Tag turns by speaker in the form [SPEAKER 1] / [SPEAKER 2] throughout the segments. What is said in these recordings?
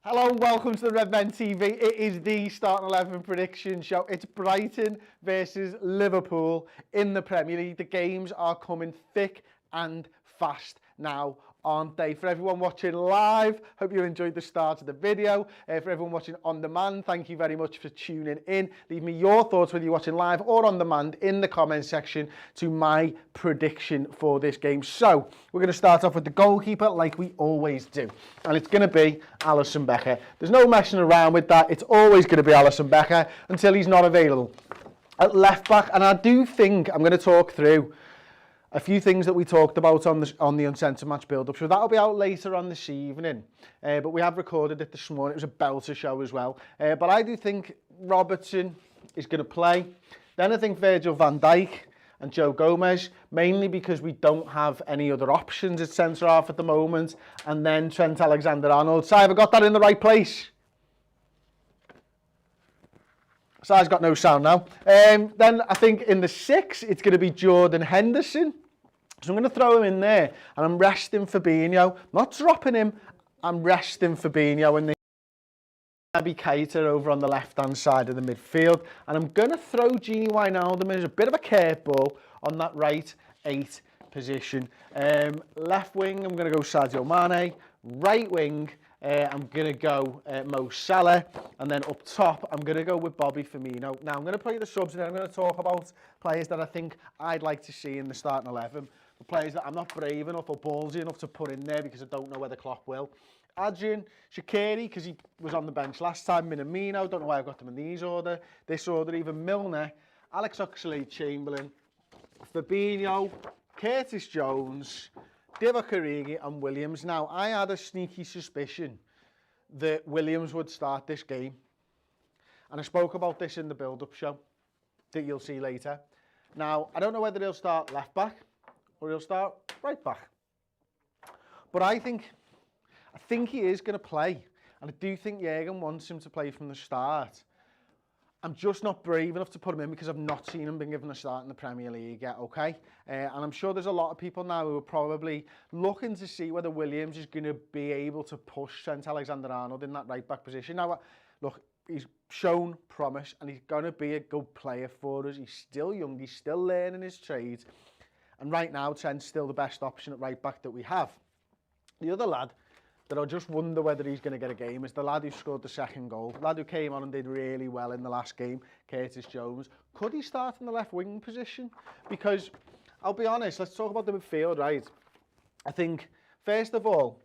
[SPEAKER 1] Hello and welcome to the Redmen TV. It is the starting 11 prediction show. It's Brighton versus Liverpool in the Premier League. The games are coming thick and fast now, aren't they? For everyone watching live, hope you enjoyed the start of the video. For everyone watching on demand, thank you very much for tuning in. Leave me your thoughts whether you're watching live or on demand in the comment section to my prediction for this game. So we're going to start off with the goalkeeper like we always do, and it's going to be Alisson Becker. There's no messing around with that. It's always going to be Alisson Becker until he's not available. At left back, and I do think I'm going to talk through a few things that we talked about on the Uncensored Match build-up. So that'll be out later on this evening. But we have recorded it this morning. It was a belter show as well. But I do think Robertson is going to play. Then I think Virgil van Dijk and Joe Gomez, mainly because we don't have any other options at centre-half at the moment. And then Trent Alexander-Arnold. Si, have I got that in the right place? Si's got no sound now. Then I think in the 6, it's going to be Jordan Henderson. So I'm going to throw him in there, and I'm resting Fabinho. Not dropping him, I'm resting Fabinho in the Naby Keita over on the left-hand side of the midfield. And I'm going to throw Gini Wijnaldum in as a bit of a curveball on that right 8 position. Left wing, I'm going to go Sadio Mane. Right wing, I'm going to go Mo Salah, and then up top, I'm going to go with Bobby Firmino. Now, I'm going to play the subs, and then I'm going to talk about players that I think I'd like to see in the starting 11, but players that I'm not brave enough or ballsy enough to put in there because I don't know whether Klopp will. Adrian, Shaqiri, because he was on the bench last time, Minamino, don't know why I've got them in this order, even Milner, Alex Oxlade-Chamberlain, Fabinho, Curtis Jones, Divock Origi and Williams. Now, I had a sneaky suspicion that Williams would start this game. And I spoke about this in the build-up show that you'll see later. Now, I don't know whether he'll start left back or he'll start right back. But I think he is going to play. And I do think Jurgen wants him to play from the start. I'm just not brave enough to put him in because I've not seen him been given a start in the Premier League yet, okay? And I'm sure there's a lot of people now who are probably looking to see whether Williams is going to be able to push Trent Alexander-Arnold in that right-back position. Now, look, he's shown promise and he's going to be a good player for us. He's still young, he's still learning his trade. And right now, Trent's still the best option at right-back that we have. The other lad that I just wonder whether he's going to get a game is the lad who scored the second goal. The lad who came on and did really well in the last game, Curtis Jones. Could he start in the left wing position? Because, I'll be honest, let's talk about the midfield, right? I think, first of all,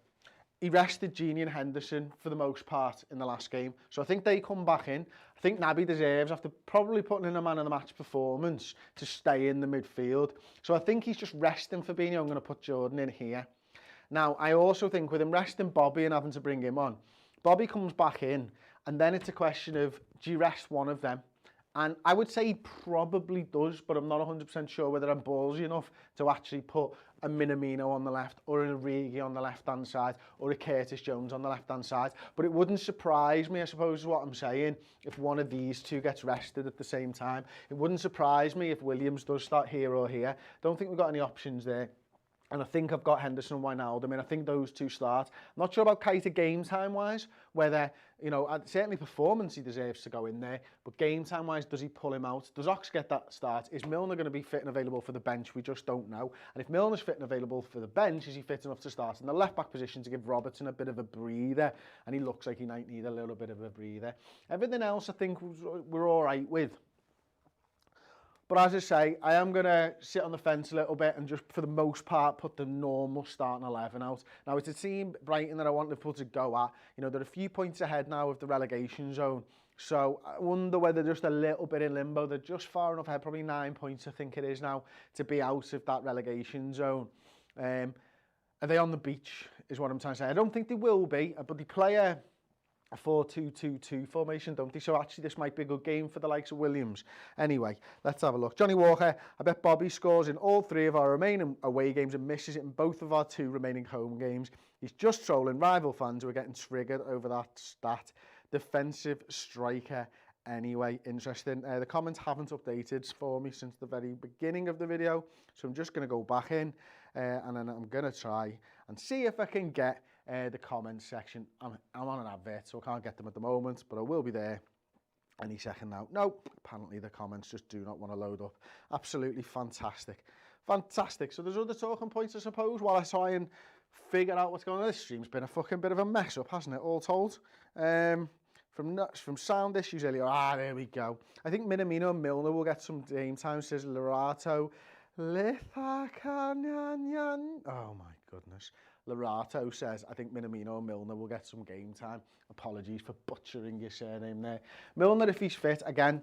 [SPEAKER 1] he rested Gini and Henderson for the most part in the last game. So I think they come back in. I think Naby deserves, after probably putting in a man of the match performance, to stay in the midfield. So I think he's just resting Fabinho. I'm going to put Jordan in here. Now, I also think with him resting Bobby and having to bring him on, Bobby comes back in, and then it's a question of, do you rest one of them? And I would say he probably does, but I'm not 100% sure whether I'm ballsy enough to actually put a Minamino on the left, or an Origi on the left-hand side, or a Curtis Jones on the left-hand side. But it wouldn't surprise me, I suppose is what I'm saying, if one of these two gets rested at the same time. It wouldn't surprise me if Williams does start here or here. Don't think we've got any options there. And I think I've got Henderson and Wijnaldum. I mean, I think those two start. I'm not sure about Keita game time-wise, whether, you know, certainly performance he deserves to go in there, but game time-wise, does he pull him out? Does Ox get that start? Is Milner going to be fit and available for the bench? We just don't know. And if Milner's fit and available for the bench, is he fit enough to start in the left-back position to give Robertson a bit of a breather? And he looks like he might need a little bit of a breather. Everything else, I think we're all right with. But as I say, I am going to sit on the fence a little bit and just, for the most part, put the normal starting 11 out. Now, it's a team, Brighton, that I want Liverpool to go at. You know, they're a few points ahead now of the relegation zone. So I wonder whether they're just a little bit in limbo. They're just far enough ahead, probably 9 points, I think it is now, to be out of that relegation zone. Are they on the beach, is what I'm trying to say. I don't think they will be, but they play a 4-2-2-2 formation, don't they? So actually this might be a good game for the likes of Williams. Anyway, let's have a look. Johnny Walker, I bet Bobby scores in all 3 of our remaining away games and misses it in both of our 2 remaining home games. He's just trolling rival fans who are getting triggered over that stat. Defensive striker anyway. Interesting. The comments haven't updated for me since the very beginning of the video, so I'm just going to go back in and then I'm going to try and see if I can get the comments section. I'm on an advert, so I can't get them at the moment, but I will be there any second now. No, apparently the comments just do not want to load up. Absolutely fantastic. Fantastic. So there's other talking points, I suppose, while I try and figure out what's going on. This stream's been a fucking bit of a mess up, hasn't it, all told? From sound issues earlier. There we go. I think Minamino and Milner will get some game time, says Lorato. Lithakanyan. Oh my goodness. Lorato says, I think Minamino and Milner will get some game time. Apologies for butchering your surname there. Milner, if he's fit, again,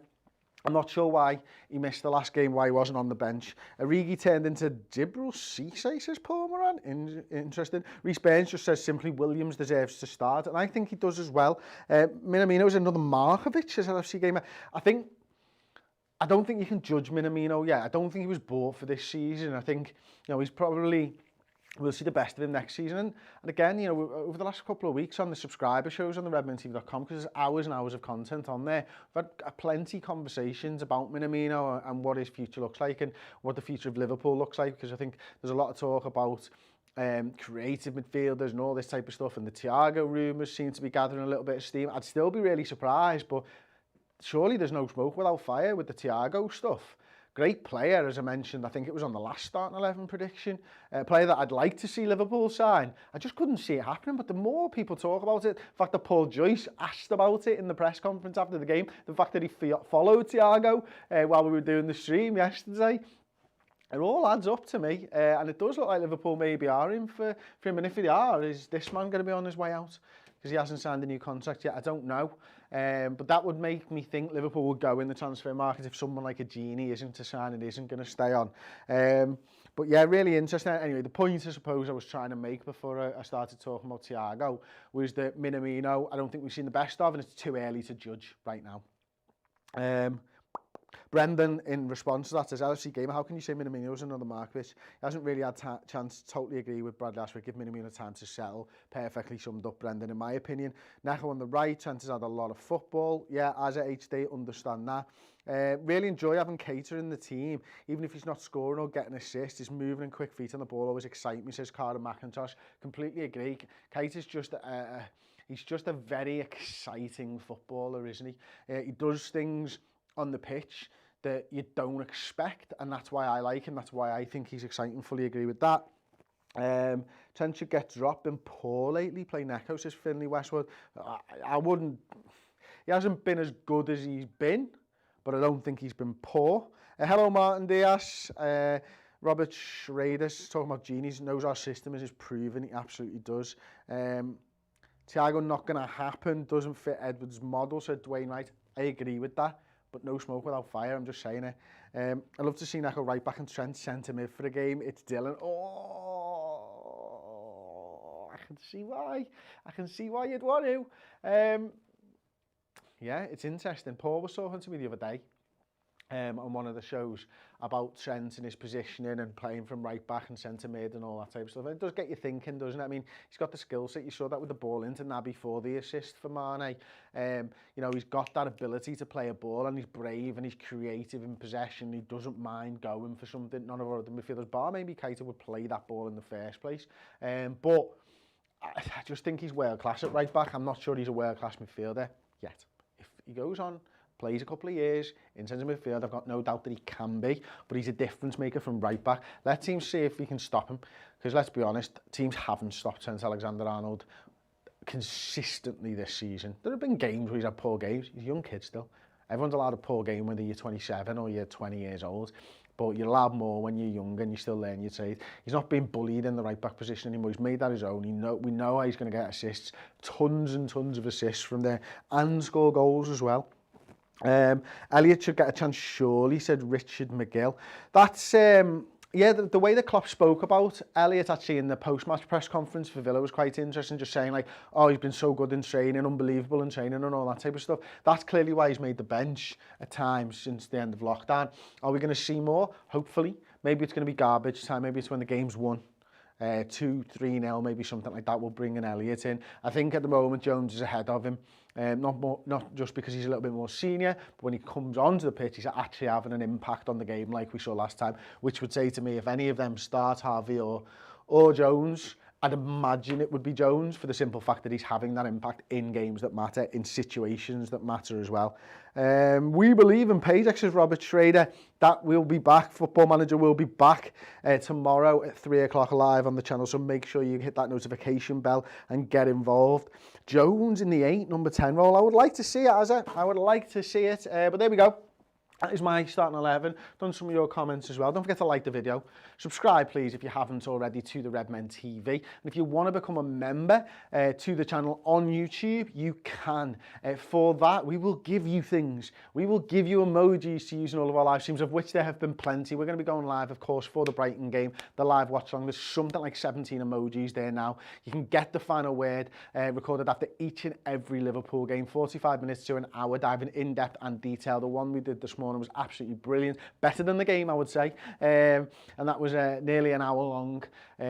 [SPEAKER 1] I'm not sure why he missed the last game, why he wasn't on the bench. Origi turned into Djibril Cissé, says Paul Moran. Interesting. Reece Burns just says simply Williams deserves to start, and I think he does as well. Minamino is another Markovic as an FC gamer. I don't think you can judge Minamino yet. I don't think he was bought for this season. I think, he's probably... We'll see the best of him next season. And again, over the last couple of weeks on the subscriber shows on the redmentv.com, because there's hours and hours of content on there, we've had plenty of conversations about Minamino and what his future looks like and what the future of Liverpool looks like, because I think there's a lot of talk about creative midfielders and all this type of stuff, and the Thiago rumours seem to be gathering a little bit of steam. I'd still be really surprised, but surely there's no smoke without fire with the Thiago stuff. Great player, as I mentioned. I think it was on the last starting 11 prediction. A player that I'd like to see Liverpool sign. I just couldn't see it happening, but the more people talk about it, the fact that Paul Joyce asked about it in the press conference after the game, the fact that he followed Thiago while we were doing the stream yesterday, it all adds up to me. And it does look like Liverpool maybe are in for him. And if they are, is this man going to be on his way out? Because he hasn't signed a new contract yet, I don't know. But that would make me think Liverpool would go in the transfer market if someone like a Genie isn't to sign and isn't going to stay on. But yeah, really interesting. Anyway, the point I suppose I was trying to make before I started talking about Thiago was that Minamino, I don't think we've seen the best of, and it's too early to judge right now. Brendan, in response to that, says, LFC Gamer, how can you say Minamino's another Markovic? He hasn't really had chance to totally agree with Bradley Ashford. Give Minamino time to settle. Perfectly summed up, Brendan, in my opinion. Neco on the right, Trent has had a lot of football. Yeah, as at HD, understand that. Really enjoy having Keita in the team. Even if he's not scoring or getting assists, his moving and quick feet on the ball always excite me, says Cara McIntosh. Completely agree. Keita's just he's just a very exciting footballer, isn't he? He does things on the pitch that you don't expect, and that's why I like him. That's why I think he's exciting. Fully agree with that. Trent should get dropped. Been poor lately. Play Neco, says Finley Westwood. I wouldn't. He hasn't been as good as he's been, but I don't think he's been poor. Hello, Martin Diaz. Robert Schrader talking about genies. Knows our system is proven. He absolutely does. Thiago not going to happen. Doesn't fit Edwards' model, said Dwayne Wright. I agree with that. But no smoke without fire, I'm just saying it. I'd love to see Neco right back and Trent centre mid for the game. It's Dylan. Oh, I can see why. I can see why you'd want to. Yeah, it's interesting. Paul was talking to me the other day on one of the shows about Trent and his positioning and playing from right back and centre mid and all that type of stuff. It does get you thinking, doesn't it? I mean, he's got the skill set. You saw that with the ball into Naby for the assist for Mane. He's got that ability to play a ball, and he's brave and he's creative in possession. He doesn't mind going for something. None of our other midfielders, bar maybe Keita, would play that ball in the first place. But I just think he's world class at right back. I'm not sure he's a world class midfielder yet. If he goes on, plays a couple of years in centre midfield, I've got no doubt that he can be, but he's a difference maker from right back. Let teams see if we can stop him, because let's be honest, teams haven't stopped Trent Alexander-Arnold consistently this season. There have been games where he's had poor games. He's a young kid still. Everyone's allowed a poor game whether you're 27 or you're 20 years old, but you're allowed more when you're young and you still learn your trade. He's not being bullied in the right back position anymore. He's made that his own. We know how he's going to get assists, tons and tons of assists from there, and score goals as well. Elliot should get a chance surely, said Richard McGill. That's the way that Klopp spoke about Elliot actually in the post-match press conference for Villa was quite interesting, just saying like, oh, he's been so good in training, unbelievable in training and all that type of stuff. That's clearly why he's made the bench at times since the end of lockdown. Are we going to see more? Hopefully. Maybe it's going to be garbage time. Maybe it's when the game's won. 2-3-0, maybe something like that. Will bring an Elliot in. I think at the moment Jones is ahead of him. Not just because he's a little bit more senior, but when he comes onto the pitch, he's actually having an impact on the game like we saw last time, which would say to me, if any of them start, Harvey or Jones, I'd imagine it would be Jones for the simple fact that he's having that impact in games that matter, in situations that matter as well. We believe in Paydex, says Robert Schrader. That will be back. Football Manager will be back tomorrow at 3 o'clock live on the channel, so make sure you hit that notification bell and get involved. Jones in the 8, number 10 role. I would like to see it, Azza. I would like to see it, but there we go. That is my starting 11. Done some of your comments as well. Don't forget to like the video. Subscribe, please, if you haven't already, to the Redmen TV. And if you want to become a member to the channel on YouTube, you can. For that, we will give you things. We will give you emojis to use in all of our live streams, of which there have been plenty. We're going to be going live, of course, for the Brighton game, the live watch along. There's something like 17 emojis there now. You can get the final word recorded after each and every Liverpool game. 45 minutes to an hour, diving in depth and detail. The one we did this morning was absolutely brilliant, better than the game, I would say, and that was nearly an hour long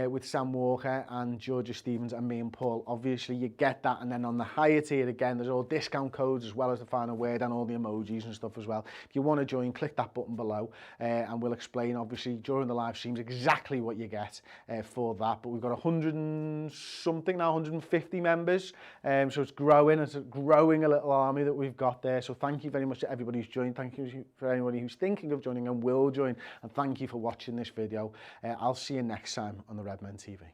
[SPEAKER 1] with Sam Walker and Georgia Stevens and me and Paul. Obviously you get that, and then on the higher tier again there's all discount codes as well as the final word and all the emojis and stuff as well. If you want to join, click that button below and we'll explain obviously during the live streams exactly what you get for that. But we've got 100 and something now, 150 members, so it's growing a little army that we've got there. So thank you very much to everybody who's joined. Thank you for anybody who's thinking of joining and will join, and thank you for watching this video. I'll see you next time on the Redmen TV.